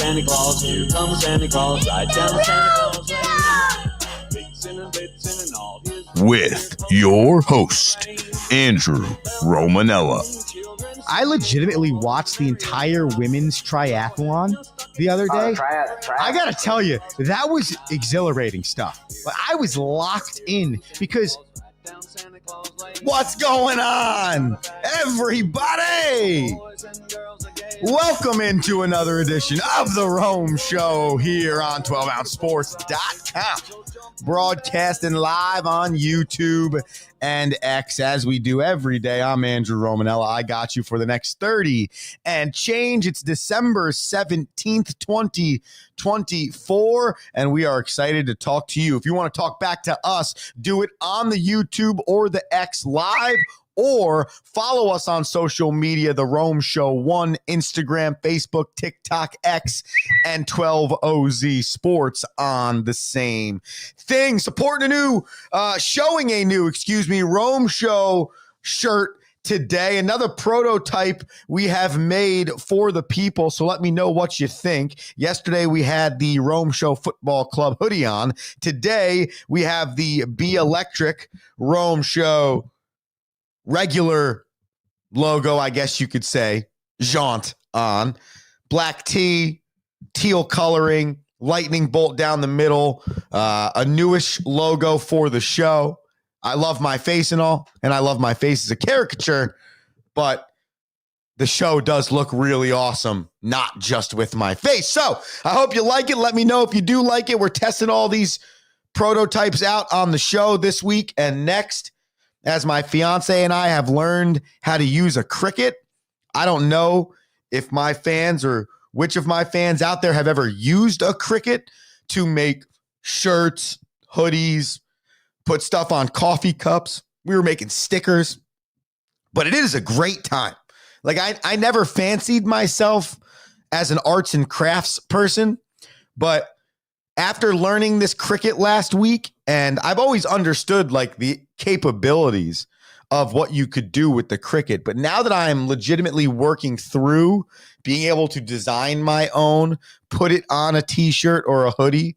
Santa Claus, here comes Santa Claus, right down Santa Claus Lane. Vixen and Blitzen and all his... With your host, Andrew Romanella. I legitimately watched the entire women's triathlon the other day. I gotta tell you, that was exhilarating stuff. But I was locked in because what's going on, everybody? Welcome into another edition of The Rome Show here on 12ouncesports.com. Broadcasting live on YouTube and X as we do every day. I'm Andrew Romanella. I got you for the next 30 and change. It's December 17th, 2024, and we are excited to talk to you. If you want to talk back to us, do it on the YouTube or the X live, or follow us on social media, The Rome Show 1, Instagram, Facebook, TikTok, X, and 12OZ Sports on the same thing. Supporting showing a new Rome Show shirt today. Another prototype we have made for the people, so let me know what you think. Yesterday we had the Rome Show Football Club hoodie on. Today we have the Be Electric Rome Show regular logo, I guess you could say, jaunt on. Black tee, teal coloring, lightning bolt down the middle, a newish logo for the show. I love my face and all, and I love my face as a caricature, but the show does look really awesome, not just with my face. So I hope you like it. Let me know if you do like it. We're testing all these prototypes out on the show this week and next, as my fiance and I have learned how to use a Cricut. I don't know if my fans or which of my fans out there have ever used a Cricut to make shirts, hoodies, put stuff on coffee cups. We were making stickers, but it is a great time. Like I never fancied myself as an arts and crafts person, but after learning this Cricut last week, and I've always understood like the capabilities of what you could do with the Cricut, but now that I'm legitimately working through being able to design my own, put it on a t-shirt or a hoodie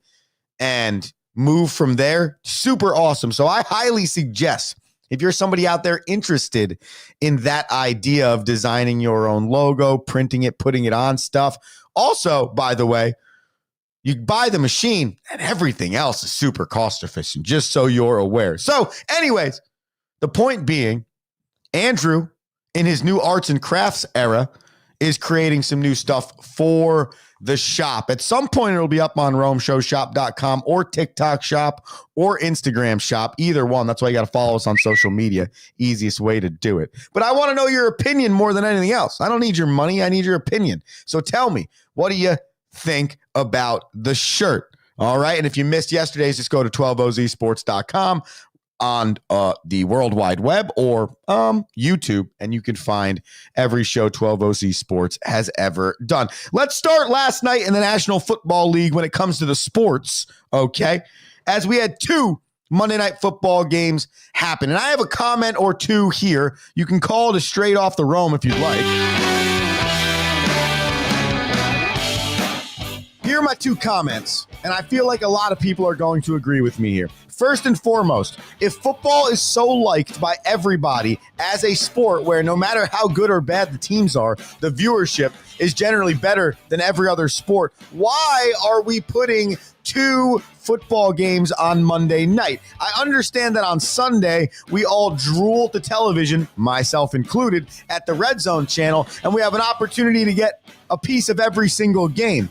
and move from there, super awesome. So I highly suggest, if you're somebody out there interested in that idea of designing your own logo, printing it, putting it on stuff. Also, by the way, you buy the machine and everything else is super cost efficient, just so you're aware. So anyways, the point being, Andrew, in his new arts and crafts era, is creating some new stuff for the shop. At some point, it'll be up on RomeShowShop.com or TikTok shop or Instagram shop, either one. That's why you got to follow us on social media. Easiest way to do it. But I want to know your opinion more than anything else. I don't need your money. I need your opinion. So tell me, what do you think about the shirt? All right. And if you missed yesterday's, just go to 12ozsports.com on the World Wide Web or YouTube, and you can find every show 12OZ Sports has ever done. Let's start last night in the National Football League when it comes to the sports, okay? As we had two Monday Night Football games happen. And I have a comment or two here. You can call it a straight off the Rome if you'd like. Here are my two comments, and I feel like a lot of people are going to agree with me here. First and foremost, if football is so liked by everybody as a sport where no matter how good or bad the teams are, the viewership is generally better than every other sport, why are we putting two football games on Monday night? I understand that on Sunday, we all drool at the television, myself included, at the Red Zone channel, and we have an opportunity to get a piece of every single game.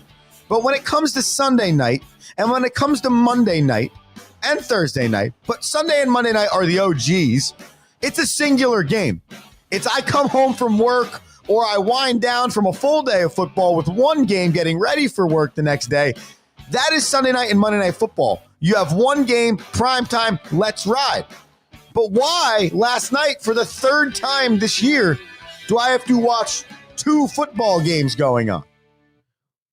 But when it comes to Sunday night, and when it comes to Monday night and Thursday night, but Sunday and Monday night are the OGs, it's a singular game. It's I come home from work or I wind down from a full day of football with one game getting ready for work the next day. That is Sunday night and Monday Night Football. You have one game, prime time, let's ride. But why last night for the third time this year do I have to watch two football games going on?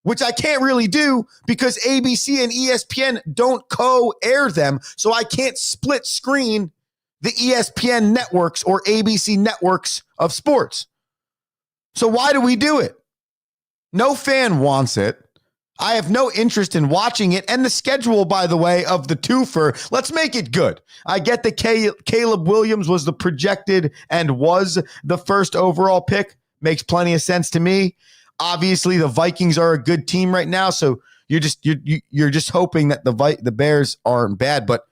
Which I can't really do because ABC and ESPN don't co-air them, so I can't split screen the ESPN networks or ABC networks of sports. So why do we do it? No fan wants it. I have no interest in watching it. And the schedule, by the way, of the twofer, let's make it good. I get that Caleb Williams was the projected and was the first overall pick. Makes plenty of sense to me. Obviously, the Vikings are a good team right now, so you're just hoping that the Bears aren't bad, but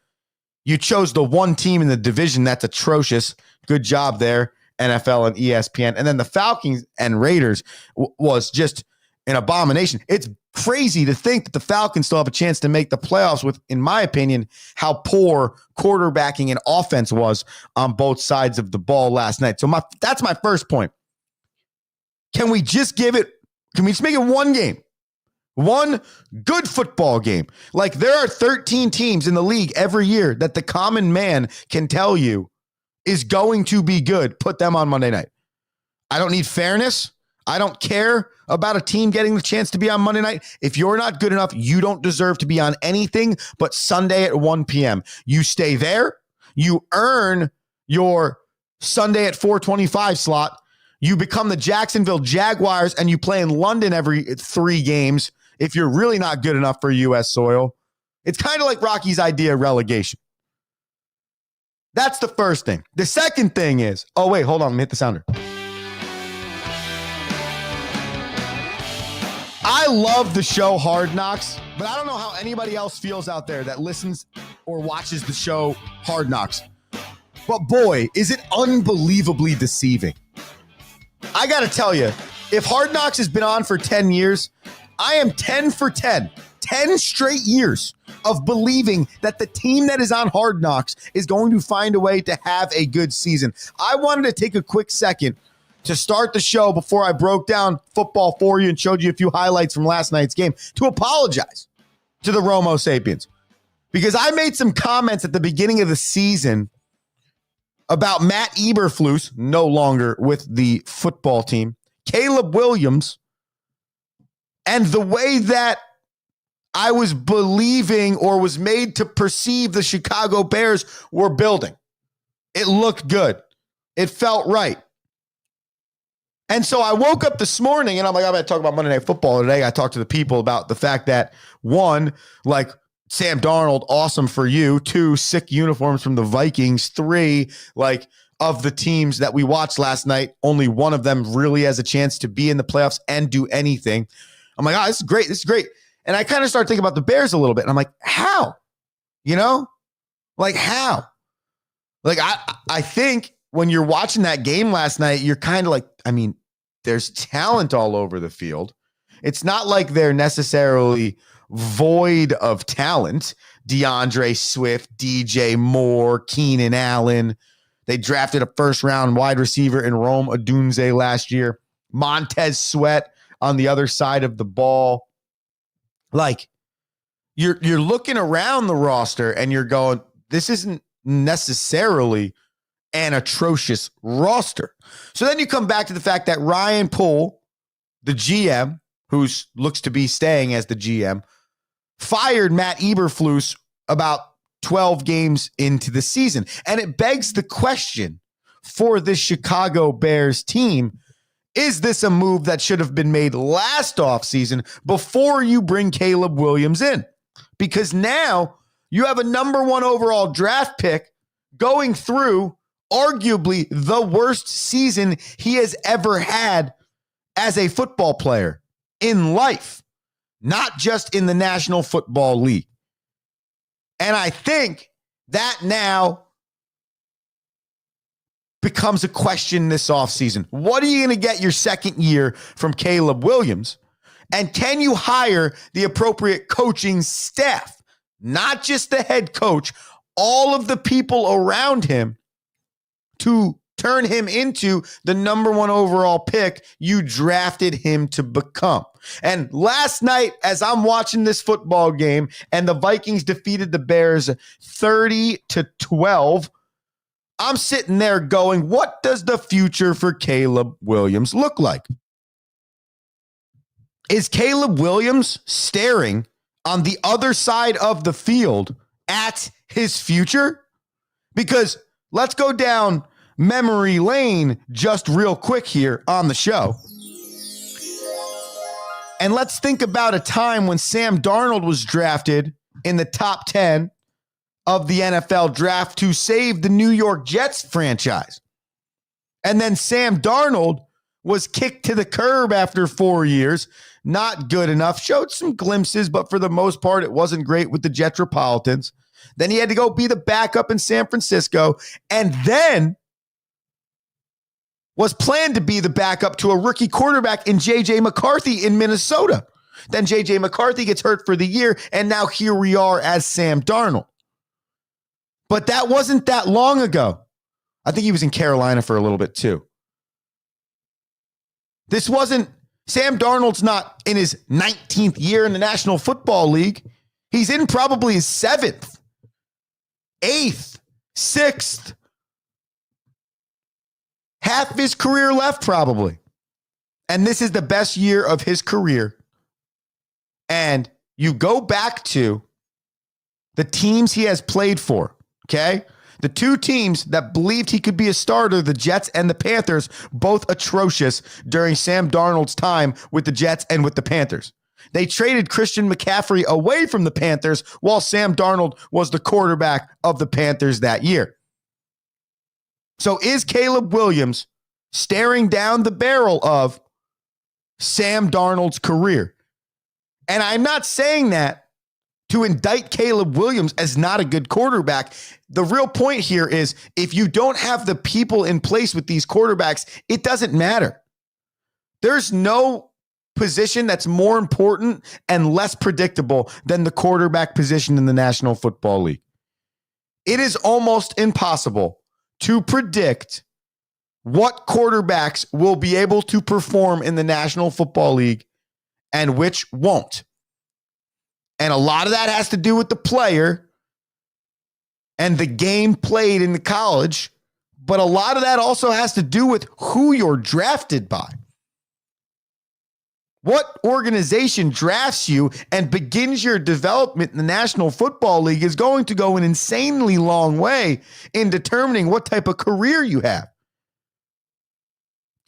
you chose the one team in the division that's atrocious. Good job there, NFL and ESPN. And then the Falcons and Raiders was just an abomination. It's crazy to think that the Falcons still have a chance to make the playoffs with, in my opinion, how poor quarterbacking and offense was on both sides of the ball last night. So that's my first point. Can we just make it one game? One good football game. Like, there are 13 teams in the league every year that the common man can tell you is going to be good. Put them on Monday night. I don't need fairness. I don't care about a team getting the chance to be on Monday night. If you're not good enough, you don't deserve to be on anything but Sunday at 1 p.m. You stay there. You earn your Sunday at 4:25 slot. You become the Jacksonville Jaguars and you play in London every 3 games if you're really not good enough for U.S. soil. It's kind of like Rocky's idea of relegation. That's the first thing. The second thing is, oh, wait, hold on. Let me hit the sounder. I love the show Hard Knocks, but I don't know how anybody else feels out there that listens or watches the show Hard Knocks. But boy, is it unbelievably deceiving. I got to tell you, if Hard Knocks has been on for 10 years, I am 10 for 10. 10 straight years of believing that the team that is on Hard Knocks is going to find a way to have a good season. I wanted to take a quick second to start the show before I broke down football for you and showed you a few highlights from last night's game to apologize to the Romo Sapiens, because I made some comments at the beginning of the season about Matt Eberflus, no longer with the football team, Caleb Williams, and the way that I was believing or was made to perceive the Chicago Bears were building. It looked good. It felt right. And so I woke up this morning and I'm like, I'm going to talk about Monday Night Football today. I talked to the people about the fact that, 1, like, Sam Darnold, awesome for you. 2, sick uniforms from the Vikings. 3, like, of the teams that we watched last night, only one of them really has a chance to be in the playoffs and do anything. I'm like, oh, this is great. This is great. And I kind of started thinking about the Bears a little bit. And I'm like, how? You know? Like, how? Like, I think when you're watching that game last night, you're kind of like, I mean, there's talent all over the field. It's not like they're necessarily void of talent. DeAndre Swift, DJ Moore, Keenan Allen. They drafted a first-round wide receiver in Rome Odunze last year. Montez Sweat on the other side of the ball. Like, you're looking around the roster and you're going, this isn't necessarily an atrocious roster. So then you come back to the fact that Ryan Poole, the GM, who looks to be staying as the GM, fired Matt Eberflus about 12 games into the season. And it begs the question for this Chicago Bears team, is this a move that should have been made last offseason before you bring Caleb Williams in? Because now you have a number 1 overall draft pick going through arguably the worst season he has ever had as a football player in life, not just in the National Football League. And I think that now becomes a question this offseason. What are you going to get your second year from Caleb Williams? And can you hire the appropriate coaching staff, not just the head coach, all of the people around him, to turn him into the number 1 overall pick you drafted him to become? And last night, as I'm watching this football game and the Vikings defeated the Bears 30-12, I'm sitting there going, what does the future for Caleb Williams look like? Is Caleb Williams staring on the other side of the field at his future? Because let's go down memory lane just real quick here on the show. And let's think about a time when Sam Darnold was drafted in the top 10 of the NFL draft to save the New York Jets franchise. And then Sam Darnold was kicked to the curb after 4 years. Not good enough. Showed some glimpses, but for the most part, it wasn't great with the Jetropolitans. Then he had to go be the backup in San Francisco, and then was planned to be the backup to a rookie quarterback in J.J. McCarthy in Minnesota. Then J.J. McCarthy gets hurt for the year, and now here we are as Sam Darnold. But that wasn't that long ago. I think he was in Carolina for a little bit too. This wasn't, Sam Darnold's not in his 19th year in the National Football League. He's in probably his 7th, 8th, 6th. Half of his career left probably. And this is the best year of his career. And you go back to the teams he has played for, okay? The two teams that believed he could be a starter, the Jets and the Panthers, both atrocious during Sam Darnold's time with the Jets and with the Panthers. They traded Christian McCaffrey away from the Panthers while Sam Darnold was the quarterback of the Panthers that year. So is Caleb Williams staring down the barrel of Sam Darnold's career? And I'm not saying that to indict Caleb Williams as not a good quarterback. The real point here is if you don't have the people in place with these quarterbacks, it doesn't matter. There's no position that's more important and less predictable than the quarterback position in the National Football League. It is almost impossible to predict what quarterbacks will be able to perform in the National Football League and which won't. And a lot of that has to do with the player and the game played in the college. But a lot of that also has to do with who you're drafted by. What organization drafts you and begins your development in the National Football League is going to go an insanely long way in determining what type of career you have.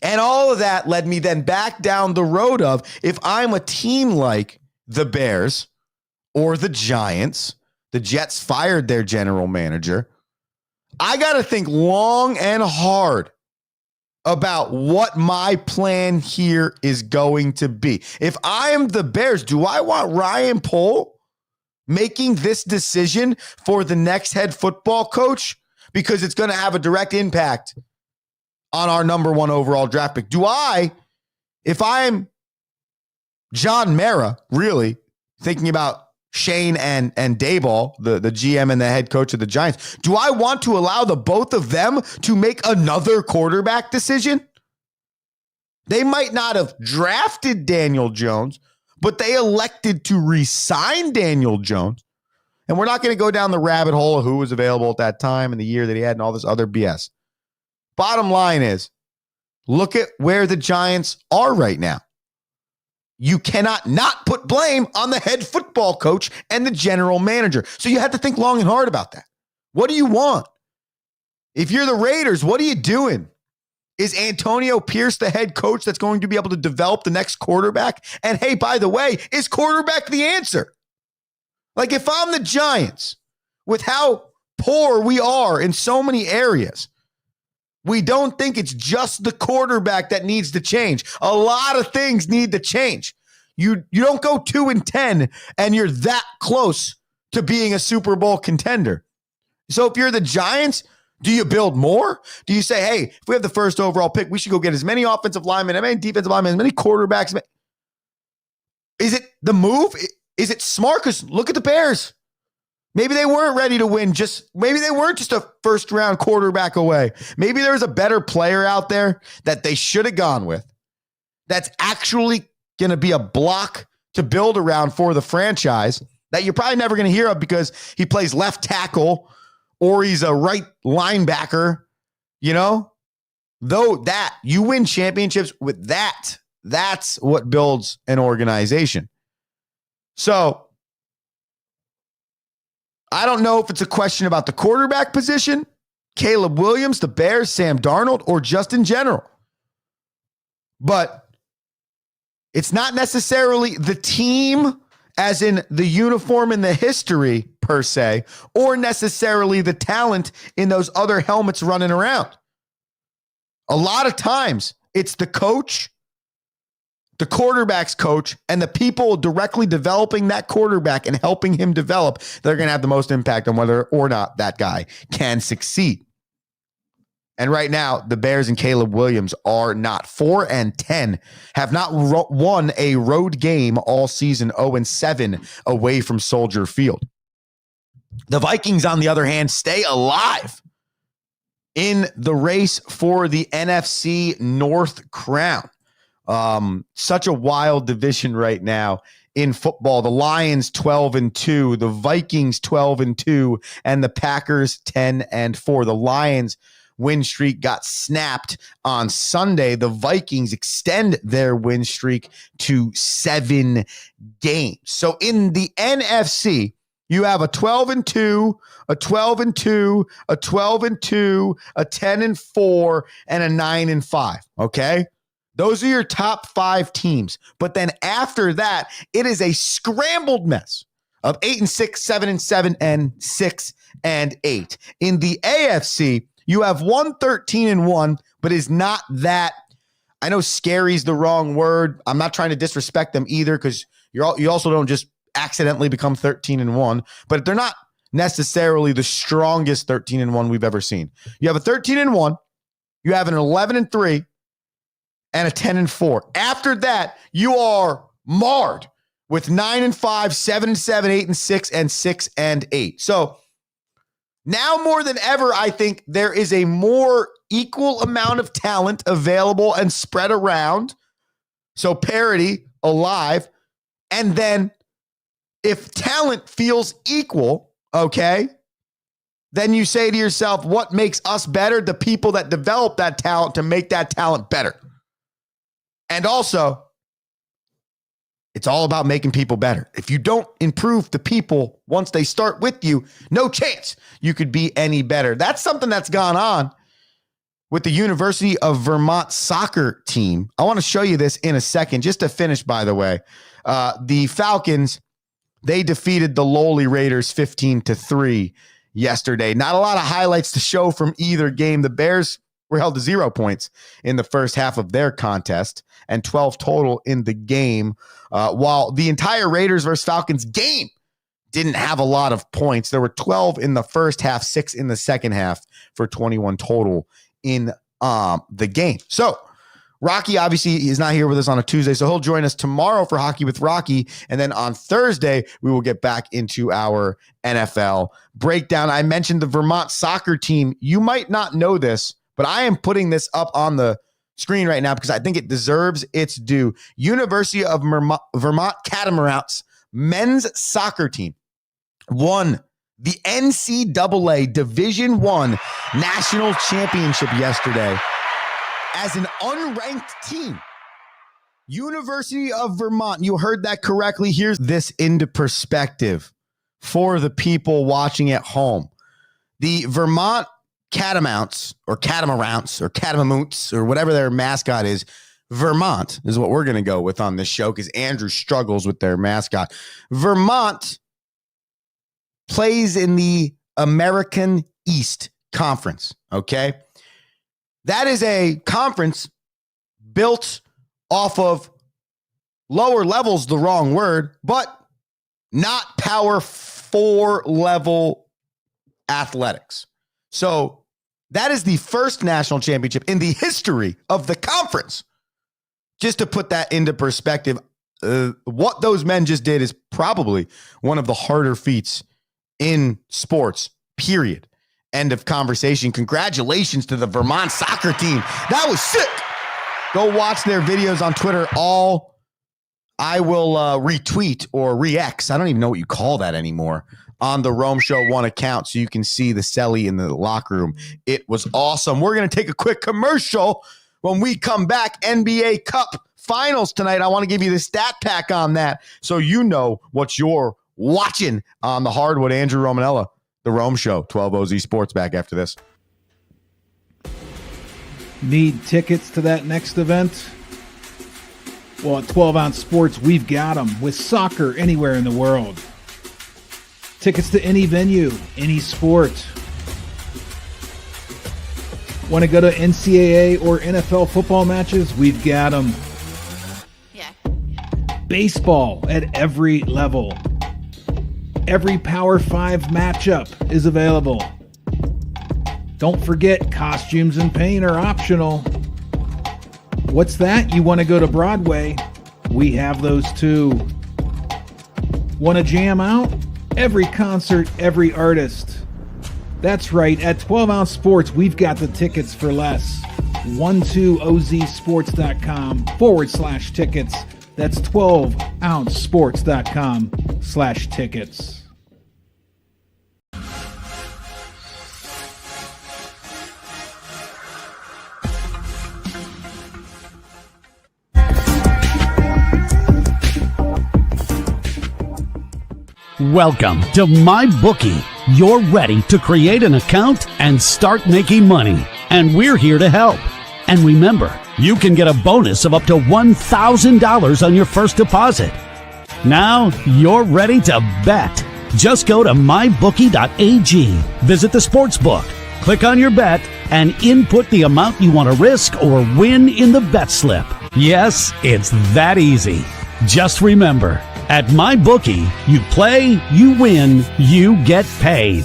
And all of that led me then back down the road of if I'm a team like the Bears or the Giants, the Jets fired their general manager, I got to think long and hard about what my plan here is going to be. If I am the Bears, do I want Ryan Pohl making this decision for the next head football coach? Because it's going to have a direct impact on our number 1 overall draft pick. Do I, if I'm John Mara, really thinking about Shane and Daboll, the GM and the head coach of the Giants, do I want to allow the both of them to make another quarterback decision? They might not have drafted Daniel Jones, but they elected to re-sign Daniel Jones. And we're not going to go down the rabbit hole of who was available at that time and the year that he had and all this other BS. Bottom line is, look at where the Giants are right now. You cannot not put blame on the head football coach and the general manager. So you have to think long and hard about that. What do you want? If you're the Raiders, what are you doing? Is Antonio Pierce the head coach that's going to be able to develop the next quarterback? And hey, by the way, is quarterback the answer? Like if I'm the Giants, with how poor we are in so many areas, we don't think it's just the quarterback that needs to change. A lot of things need to change. You don't go 2-10 and you're that close to being a Super Bowl contender. So if you're the Giants, do you build more? Do you say, hey, if we have the first overall pick, we should go get as many offensive linemen, as many defensive linemen, as many quarterbacks? Is it the move? Is it smart? Because look at the Bears. Maybe they weren't ready to win. Maybe they weren't just a first round quarterback away. Maybe there was a better player out there that they should have gone with that's actually going to be a block to build around for the franchise that you're probably never going to hear of because he plays left tackle or he's a right linebacker, you know? Though that you win championships with that, that's what builds an organization. So I don't know if it's a question about the quarterback position, Caleb Williams, the Bears, Sam Darnold, or just in general. But It's not necessarily the team, as in the uniform and the history per se, or necessarily the talent in those other helmets running around. A lot of times it's the coach, the quarterback's coach, and the people directly developing that quarterback and helping him develop that are going to have the most impact on whether or not that guy can succeed. And right now, the Bears and Caleb Williams are not 4-10, have not won a road game all season, 0-7 away from Soldier Field. The Vikings, on the other hand, stay alive in the race for the NFC North crown. Such a wild division right now in football. The Lions 12-2, the Vikings 12-2, and the Packers 10-4. The Lions win streak got snapped on Sunday. The Vikings extend their win streak to 7 games. So in the NFC, you have a 12-2, a 12-2, a 12-2, a 10-4, and a 9-5. Okay? Those are your top 5 teams. But then after that, it is a scrambled mess of 8-6, 7-7, and 6-8. In the AFC, you have 1-13-1, but is not that. I know scary is the wrong word. I'm not trying to disrespect them either, because you also don't just accidentally become 13-1, but they're not necessarily the strongest 13-1 we've ever seen. You have a 13-1, you have an 11-3, and a 10-4. After that, you are marred with 9-5, 7-7, 8-6, and 6-8. So now more than ever, I think there is a more equal amount of talent available and spread around. So parity alive. And then if talent feels equal, okay, then you say to yourself, what makes us better? The people that develop that talent to make that talent better. And also, it's all about making people better. If you don't improve the people once they start with you, no chance you could be any better. That's something that's gone on with the University of Vermont soccer team. I want to show you this in a second. Just to finish, by the way, the Falcons, they defeated the lowly Raiders 15-3 yesterday. Not a lot of highlights to show from either game. The Bears were held to 0 points in the first half of their contest and 12 total in the game, while the entire Raiders versus Falcons game didn't have a lot of points. There were 12 in the first half, 6 in the second half for 21 total in the game. So Rocky obviously is not here with us on a Tuesday, so he'll join us tomorrow for Hockey with Rocky. And then on Thursday, we will get back into our NFL breakdown. I mentioned the Vermont soccer team. You might not know this, but I am putting this up on the screen right now because I think it deserves its due. University of Vermont Catamounts men's soccer team won the NCAA Division I National Championship yesterday as an unranked team. University of Vermont, you heard that correctly. Here's this into perspective for the people watching at home. The Vermont Catamounts or Catamounts or whatever their mascot is, Vermont is what we're going to go with on this show because Andrew struggles with their mascot. Vermont plays in the American East Conference, okay? That is a conference built off of lower levels, the wrong word, but not power 4 level athletics. So that is the first national championship in the history of the conference. Just to put that into perspective, what those men just did is probably one of the harder feats in sports, period. End of conversation. Congratulations to the Vermont soccer team. That was sick. Go watch their videos on Twitter. I will retweet or re-X. I don't even know what you call that anymore. On the Rome Show 1 account so you can see the celly in the locker room. It was awesome. We're going to take a quick commercial. When we come back, NBA Cup Finals tonight. I want to give you the stat pack on that so you know what you're watching on the hardwood. Andrew Romanella, the Rome Show, 12 OZ Sports, back after this. Need tickets to that next event? Well, at 12 Ounce Sports, we've got them with soccer anywhere in the world. Tickets to any venue, any sport. Want to go to NCAA or NFL football matches? We've got them. Yeah. Baseball at every level. Every Power 5 matchup is available. Don't forget, costumes and paint are optional. What's that? You want to go to Broadway? We have those too. Want to jam out? Every concert, every artist. That's right, at 12 Ounce Sports, we've got the tickets for less. 12ozsports.com/tickets. That's 12ouncesports.com/tickets. Welcome to MyBookie. You're ready to create an account and start making money, and we're here to help. And remember, you can get a bonus of up to $1,000 on your first deposit. Now you're ready to bet. Just go to mybookie.ag, visit the sportsbook, click on your bet, and input the amount you want to risk or win in the bet slip. Yes, it's that easy. Just remember, at MyBookie, you play, you win, you get paid.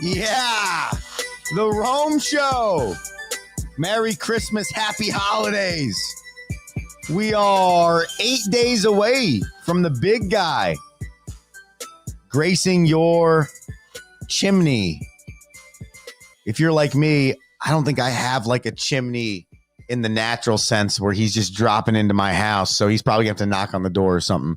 Yeah, the Rome Show. Merry Christmas, happy holidays. We are 8 days away from the big guy gracing your chimney. If you're like me, I don't think I have like a chimney in the natural sense where he's just dropping into my house. So he's probably going to have to knock on the door or something.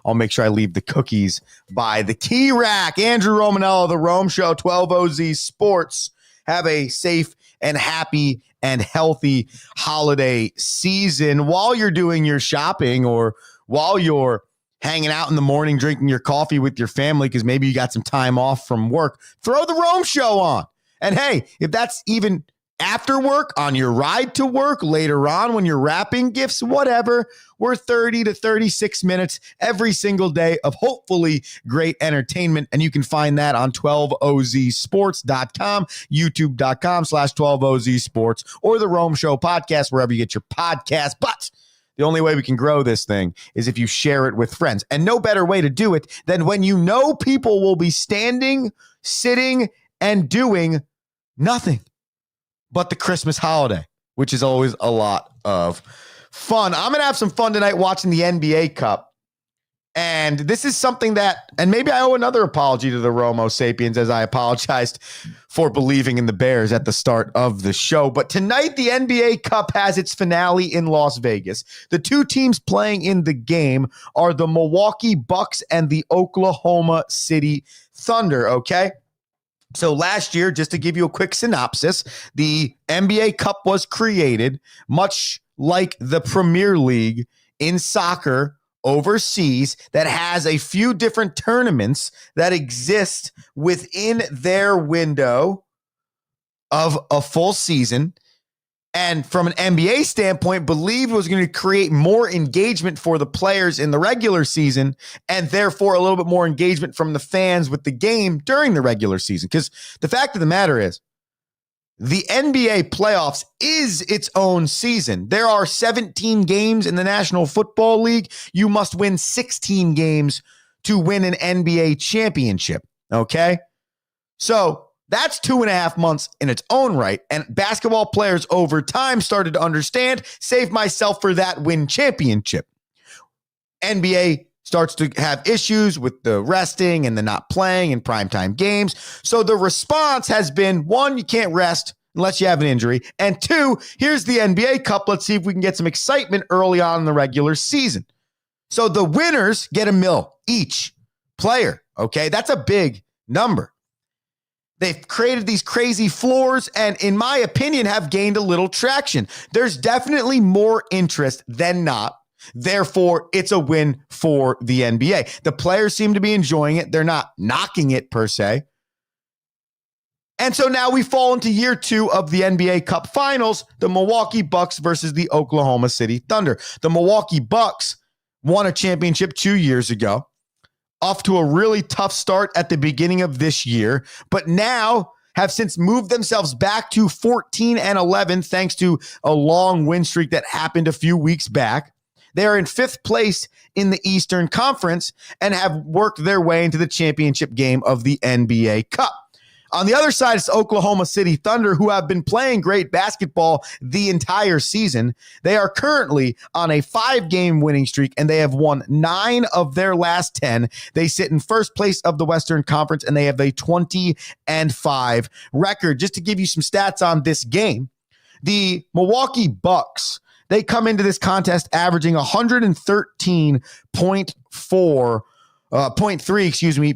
I'll make sure I leave the cookies by the key rack. Andrew Romanella, the Rome Show, 12OZ Sports. Have a safe and happy and healthy holiday season. While you're doing your shopping or while you're hanging out in the morning, drinking your coffee with your family because maybe you got some time off from work, throw the Rome Show on. And hey, if that's even after work, on your ride to work, later on when you're wrapping gifts, whatever, we're 30 to 36 minutes every single day of hopefully great entertainment. And you can find that on 12ozsports.com, youtube.com/12ozsports, or the Rome Show podcast, wherever you get your podcast. But the only way we can grow this thing is if you share it with friends. And no better way to do it than when you know people will be standing, sitting, and doing nothing but the Christmas holiday, which is always a lot of fun. I'm going to have some fun tonight watching the NBA Cup. And this is something that, and maybe I owe another apology to the Romo Sapiens as I apologized for believing in the Bears at the start of the show. But tonight, the NBA Cup has its finale in Las Vegas. The two teams playing in the game are the Milwaukee Bucks and the Oklahoma City Thunder, okay? So last year, just to give you a quick synopsis, the NBA Cup was created much like the Premier League in soccer overseas that has a few different tournaments that exist within their window of a full season. And from an NBA standpoint, believed was going to create more engagement for the players in the regular season and therefore a little bit more engagement from the fans with the game during the regular season. Because the fact of the matter is, the NBA playoffs is its own season. There are 17 games in the National Football League. You must win 16 games to win an NBA championship, okay? So that's 2.5 months in its own right. And basketball players over time started to understand, save myself for that win championship. NBA starts to have issues with the resting and the not playing in primetime games. So the response has been, one, you can't rest unless you have an injury. And two, here's the NBA Cup. Let's see if we can get some excitement early on in the regular season. So the winners get $1 million each player. Okay, that's a big number. They've created these crazy floors and, in my opinion, have gained a little traction. There's definitely more interest than not. Therefore, it's a win for the NBA. The players seem to be enjoying it. They're not knocking it per se. And so now we fall into year 2 of the NBA Cup Finals, the Milwaukee Bucks versus the Oklahoma City Thunder. The Milwaukee Bucks won a championship 2 years ago, off to a really tough start at the beginning of this year, but now have since moved themselves back to 14-11 thanks to a long win streak that happened a few weeks back. They are in 5th place in the Eastern Conference and have worked their way into the championship game of the NBA Cup. On the other side, it's Oklahoma City Thunder, who have been playing great basketball the entire season. They are currently on a 5-game winning streak, and they have won 9 of their last 10. They sit in first place of the Western Conference, and they have a 20-5 record. Just to give you some stats on this game, the Milwaukee Bucks, they come into this contest averaging 113.3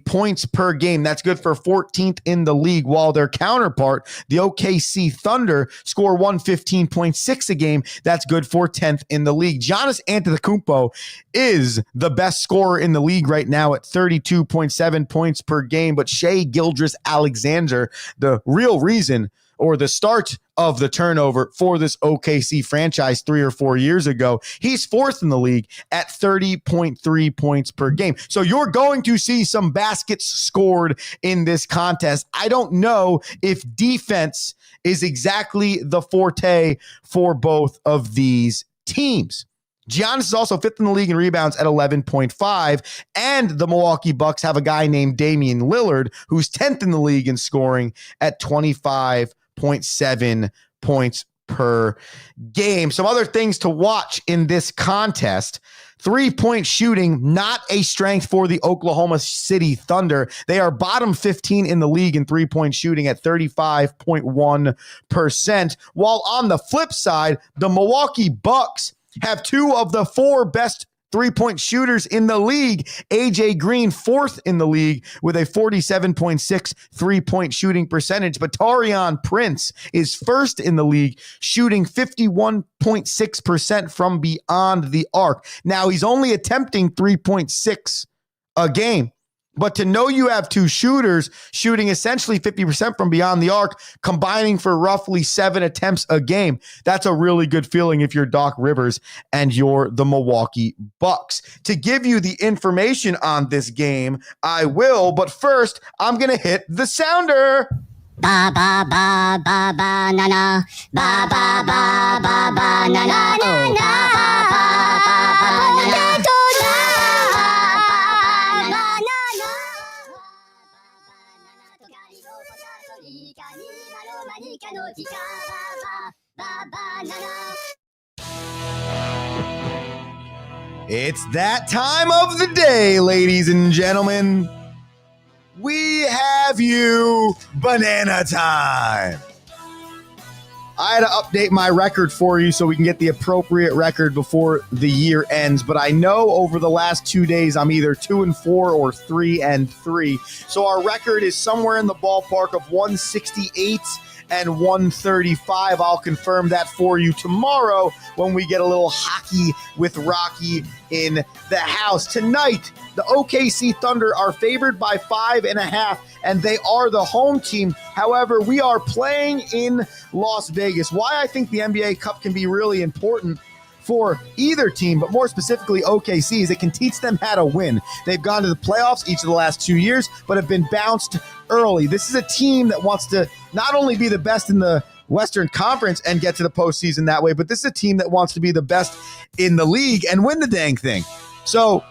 points per game. That's good for 14th in the league, while their counterpart, the OKC Thunder, score 115.6 a game. That's good for 10th in the league. Giannis Antetokounmpo is the best scorer in the league right now at 32.7 points per game, but Shai Gilgeous-Alexander, the real reason or the start of the turnover for this OKC franchise 3 or 4 years ago, he's 4th in the league at 30.3 points per game. So you're going to see some baskets scored in this contest. I don't know if defense is exactly the forte for both of these teams. Giannis is also 5th in the league in rebounds at 11.5, and the Milwaukee Bucks have a guy named Damian Lillard who's 10th in the league in scoring at 25.7 points per game. Some other things to watch in this contest. 3-point shooting, not a strength for the Oklahoma City Thunder. They are bottom 15 in the league in 3-point shooting at 35.1%. While on the flip side, the Milwaukee Bucks have 2 of the 4 best 3-point shooters in the league. AJ Green, 4th in the league with a 47.6 3-point shooting percentage. But Taurean Prince is 1st in the league, shooting 51.6% from beyond the arc. Now, he's only attempting 3.6 a game. But to know you have 2 shooters shooting essentially 50% from beyond the arc, combining for roughly 7 attempts a game, that's a really good feeling if you're Doc Rivers and you're the Milwaukee Bucks. To give you the information on this game, I will, but first, I'm going to hit the sounder. Ba ba ba ba ba na na, ba ba ba ba ba na na na na, ba ba ba ba na na. It's that time of the day, ladies and gentlemen. We have you banana time. I had to update my record for you so we can get the appropriate record before the year ends. But I know over the last 2 days, I'm either 2-4 or 3-3. So our record is somewhere in the ballpark of 168 and 135. I'll confirm that for you tomorrow when we get a little hockey with Rocky in the house. Tonight, the OKC Thunder are favored by 5.5, and they are the home team. However, we are playing in Las Vegas. Why I think the NBA Cup can be really important for either team, but more specifically OKC, is it can teach them how to win. They've gone to the playoffs each of the last 2 years, but have been bounced early. This is a team that wants to not only be the best in the Western Conference and get to the postseason that way, but this is a team that wants to be the best in the league and win the dang thing. So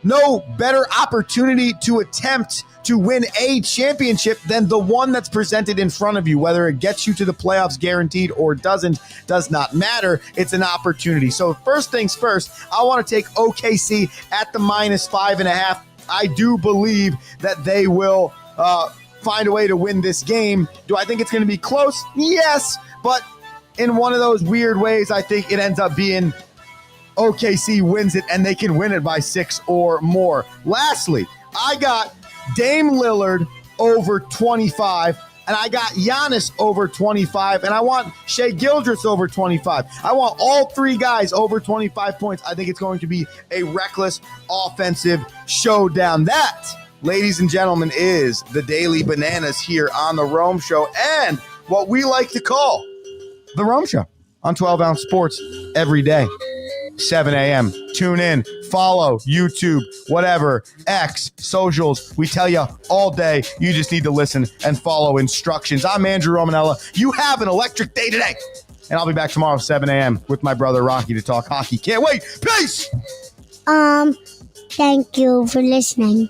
no better opportunity to attempt to win a championship than the one that's presented in front of you. Whether it gets you to the playoffs guaranteed or doesn't, does not matter. It's an opportunity. So first things first, I want to take OKC at the -5.5. I do believe that they will find a way to win this game. Do I think it's going to be close? Yes, but in one of those weird ways, I think it ends up being OKC wins it, and they can win it by 6 or more. Lastly, I got Dame Lillard over 25. And I got Giannis over 25. And I want Shea Gildress over 25. I want all three guys over 25 points. I think it's going to be a reckless offensive showdown. That, ladies and gentlemen, is the Daily Bananas here on the Rome Show and what we like to call the Rome Show on 12 Ounce Sports every day, 7 a.m. Tune in, follow, YouTube, whatever, X, socials. We tell you all day. You just need to listen and follow instructions. I'm Andrew Romanella. You have an electric day today. And I'll be back tomorrow, 7 a.m. with my brother Rocky to talk hockey. Can't wait. Peace. Thank you for listening.